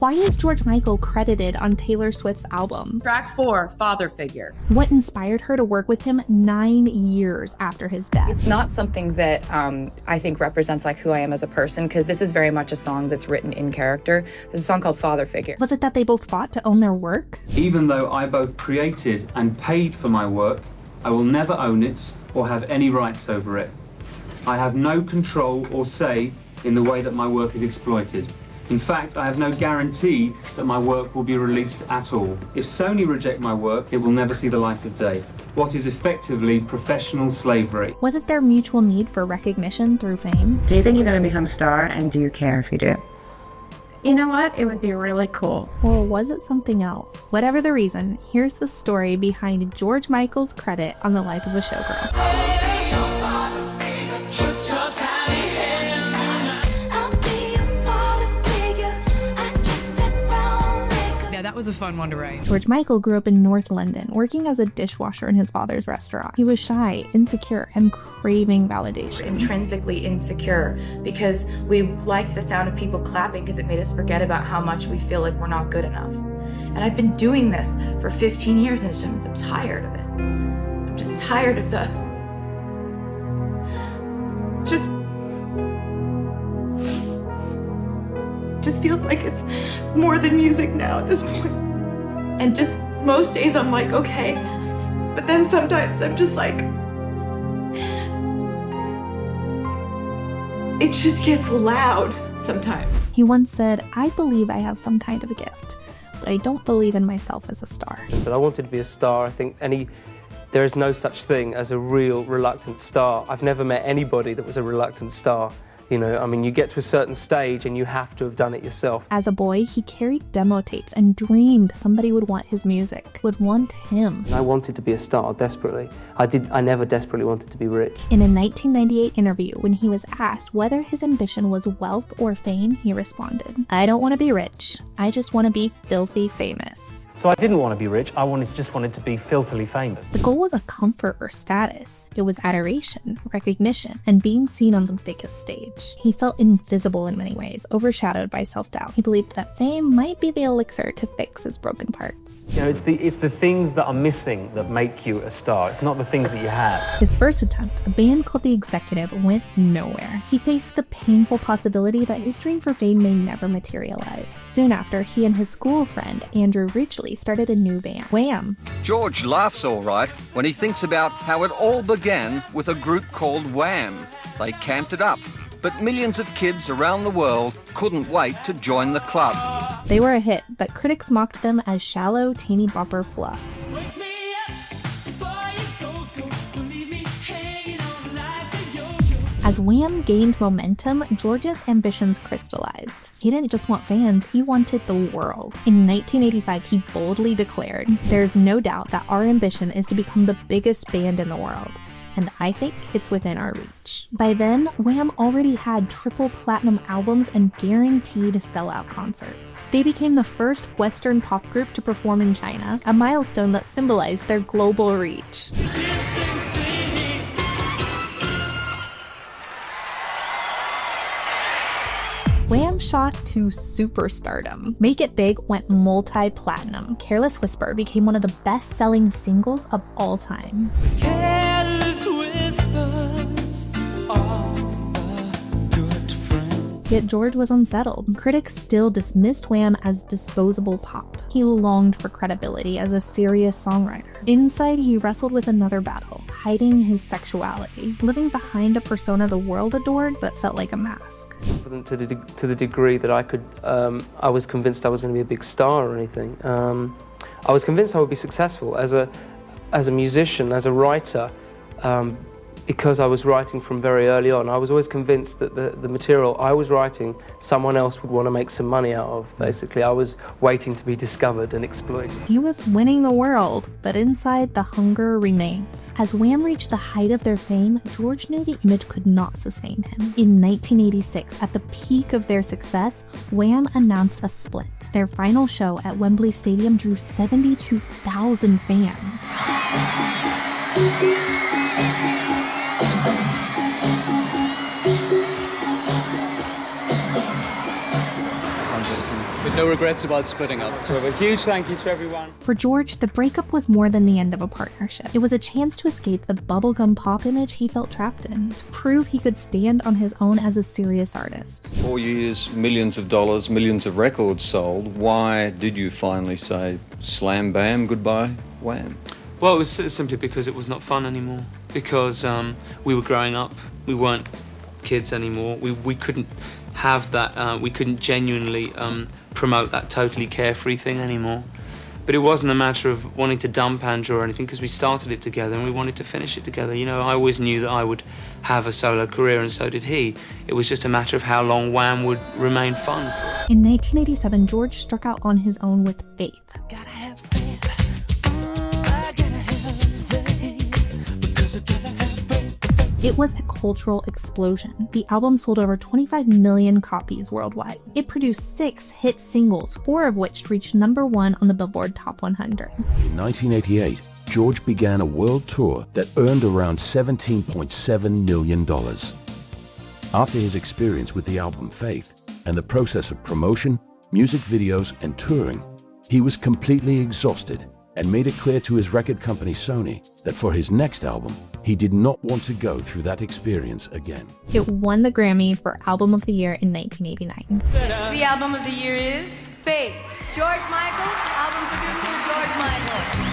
Why is George Michael credited on Taylor Swift's album? Track 4, Father Figure. What inspired her to work with him 9 years after his death? It's not something that I think represents like who I am as a person, because this is very much a song that's written in character. There's a song called Father Figure. Was it that they both fought to own their work? Even though I both created and paid for my work, I will never own it or have any rights over it. I have no control or say in the way that my work is exploited. In fact, I have no guarantee that my work will be released at all. If Sony reject my work, it will never see the light of day. What is effectively professional slavery. Was it their mutual need for recognition through fame? Do you think you're going to become a star, and do you care if you do? You know what? It would be really cool. Or was it something else? Whatever the reason, here's the story behind George Michael's credit on the life of a showgirl. That was a fun one to write. George Michael grew up in North London, working as a dishwasher in his father's restaurant. He was shy, insecure, and craving validation. Intrinsically insecure, because we liked the sound of people clapping because it made us forget about how much we feel like we're not good enough. And I've been doing this for 15 years and I'm tired of it. I'm just tired of the... Just feels like it's more than music now at this point. And just most days I'm like, okay. But then sometimes I'm just like, it just gets loud sometimes. He once said, "I believe I have some kind of a gift, but I don't believe in myself as a star." But I wanted to be a star. I think there is no such thing as a real reluctant star. I've never met anybody that was a reluctant star. You know, I mean, you get to a certain stage and you have to have done it yourself. As a boy, he carried demo tapes and dreamed somebody would want his music, would want him. I wanted to be a star desperately. I never desperately wanted to be rich. In a 1998 interview, when he was asked whether his ambition was wealth or fame, he responded, "I don't want to be rich. I just want to be filthy famous." So I didn't want to be rich, I just wanted to be filthily famous. The goal was a comfort or status. It was adoration, recognition, and being seen on the biggest stage. He felt invisible in many ways, overshadowed by self-doubt. He believed that fame might be the elixir to fix his broken parts. You know, it's the things that are missing that make you a star. It's not the things that you have. His first attempt, a band called The Executive, went nowhere. He faced the painful possibility that his dream for fame may never materialize. Soon after, he and his school friend, Andrew Ridgeley, started a new band, Wham! George laughs all right when he thinks about how it all began with a group called Wham! They camped it up, but millions of kids around the world couldn't wait to join the club. They were a hit, but critics mocked them as shallow, teeny bopper fluff. As Wham! Gained momentum, George's ambitions crystallized. He didn't just want fans, he wanted the world. In 1985, he boldly declared, "There's no doubt that our ambition is to become the biggest band in the world, and I think it's within our reach." By then, Wham! Already had triple platinum albums and guaranteed sellout concerts. They became the first Western pop group to perform in China, a milestone that symbolized their global reach. Wham! Shot to superstardom. Make It Big went multi-platinum. Careless Whisper became one of the best-selling singles of all time. Careless whispers are a good friend. Yet George was unsettled. Critics still dismissed Wham! As disposable pop. He longed for credibility as a serious songwriter. Inside, he wrestled with another battle, hiding his sexuality, living behind a persona the world adored but felt like a mask. To the degree that I was convinced I was going to be a big star or anything. I was convinced I would be successful as a musician, as a writer, because I was writing from very early on. I was always convinced that the material I was writing, someone else would want to make some money out of, basically. I was waiting to be discovered and exploited. He was winning the world, but inside the hunger remained. As Wham! Reached the height of their fame, George knew the image could not sustain him. In 1986, at the peak of their success, Wham! Announced a split. Their final show at Wembley Stadium drew 72,000 fans. With No regrets about splitting up. So a huge thank you to everyone. For George, the breakup was more than the end of a partnership. It was a chance to escape the bubblegum pop image he felt trapped in, to prove he could stand on his own as a serious artist. 4 years, millions of dollars, millions of records sold. Why did you finally say, slam bam, goodbye, wham? Well, it was simply because it was not fun anymore. Because we were growing up, we weren't kids anymore. We couldn't have that, we couldn't genuinely promote that totally carefree thing anymore. But it wasn't a matter of wanting to dump Andrew or anything, because we started it together and we wanted to finish it together. You know, I always knew that I would have a solo career, and so did he. It was just a matter of how long Wham would remain fun. In 1987, George struck out on his own with Faith. Gotta have faith. I gotta have faith. Because I gotta have faith. It was a cultural explosion. The album sold over 25 million copies worldwide. It produced 6 hit singles, 4 of which reached #1 on the Billboard Top 100. In 1988, George began a world tour that earned around $17.7 million. After his experience with the album Faith and the process of promotion, music videos, and touring, he was completely exhausted and made it clear to his record company Sony that for his next album, he did not want to go through that experience again. It won the Grammy for Album of the Year in 1989. The album of the year is Faith. George Michael, album producer George Michael.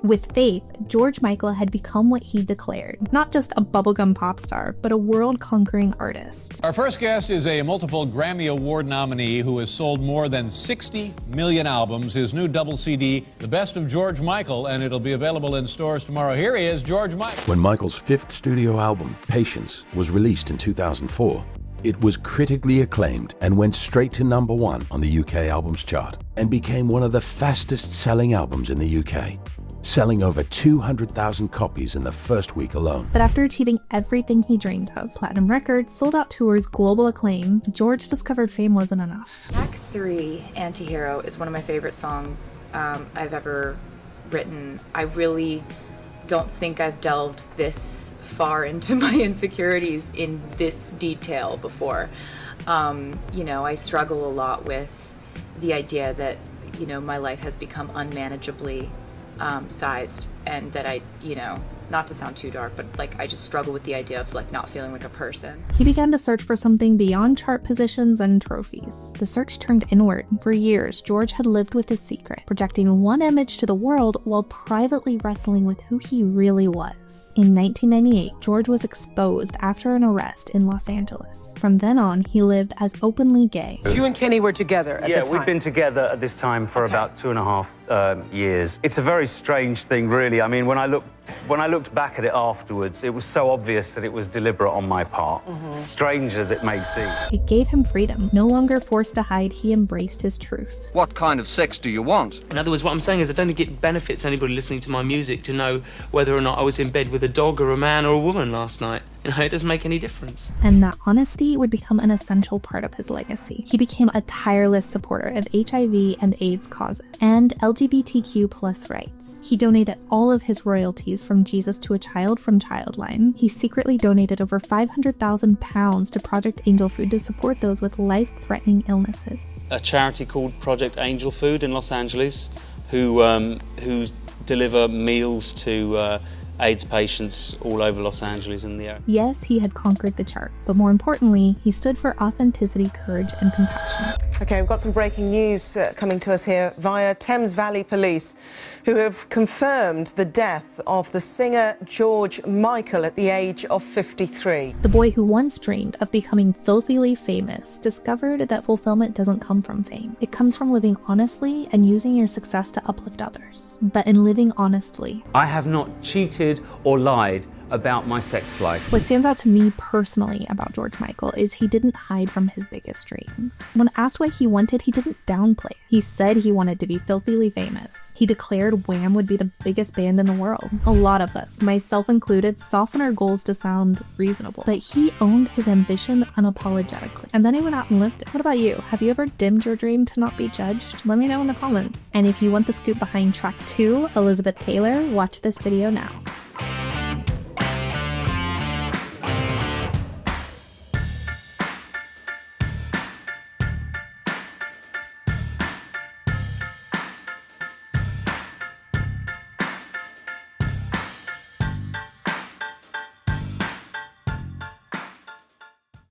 With Faith, George Michael had become what he declared, not just a bubblegum pop star, but a world-conquering artist. Our first guest is a multiple Grammy Award nominee who has sold more than 60 million albums. His new double CD, The Best of George Michael, and it'll be available in stores tomorrow. Here he is, George Michael. When Michael's 5th studio album, Patience, was released in 2004, it was critically acclaimed and went straight to #1 on the UK albums chart and became one of the fastest-selling albums in the UK, selling over 200,000 copies in the first week alone. But after achieving everything he dreamed of, platinum records, sold-out tours, global acclaim, George discovered fame wasn't enough. Track 3, Antihero, is one of my favorite songs I've ever written. I really don't think I've delved this far into my insecurities in this detail before. You know, I struggle a lot with the idea that, you know, my life has become unmanageably sized, and that I, you know, not to sound too dark, but like I just struggle with the idea of like not feeling like a person. He began to search for something beyond chart positions and trophies. The search turned inward. For years, George had lived with his secret, projecting one image to the world while privately wrestling with who he really was. In 1998, George was exposed after an arrest in Los Angeles. From then on, he lived as openly gay. You and Kenny were together at the time? Yeah, we've been together at this time for about 2.5 years. It's a very strange thing, really. I mean, when I looked back at it afterwards, it was so obvious that it was deliberate on my part, strange as it may seem. It gave him freedom. No longer forced to hide, he embraced his truth. What kind of sex do you want? In other words, what I'm saying is I don't think it benefits anybody listening to my music to know whether or not I was in bed with a dog or a man or a woman last night. You know, it doesn't make any difference. And that honesty would become an essential part of his legacy. He became a tireless supporter of HIV and AIDS causes and LGBTQ+ rights. He donated all of his royalties from Jesus to a Child from Childline. He secretly donated over £500,000 to Project Angel Food to support those with life-threatening illnesses. A charity called Project Angel Food in Los Angeles, who deliver meals to AIDS patients all over Los Angeles and the area. Yes, he had conquered the charts, but more importantly, he stood for authenticity, courage, and compassion. Okay, we've got some breaking news coming to us here via Thames Valley Police, who have confirmed the death of the singer George Michael at the age of 53. The boy who once dreamed of becoming filthily famous discovered that fulfillment doesn't come from fame. It comes from living honestly and using your success to uplift others. But in living honestly, I have not cheated or lied about my sex life. What stands out to me personally about George Michael is he didn't hide from his biggest dreams. When asked what he wanted, he didn't downplay it. He said he wanted to be filthily famous. He declared Wham would be the biggest band in the world. A lot of us, myself included, soften our goals to sound reasonable, but he owned his ambition unapologetically. And then he went out and lived it. What about you? Have you ever dimmed your dream to not be judged? Let me know in the comments. And if you want the scoop behind track 2, Elizabeth Taylor, watch this video now.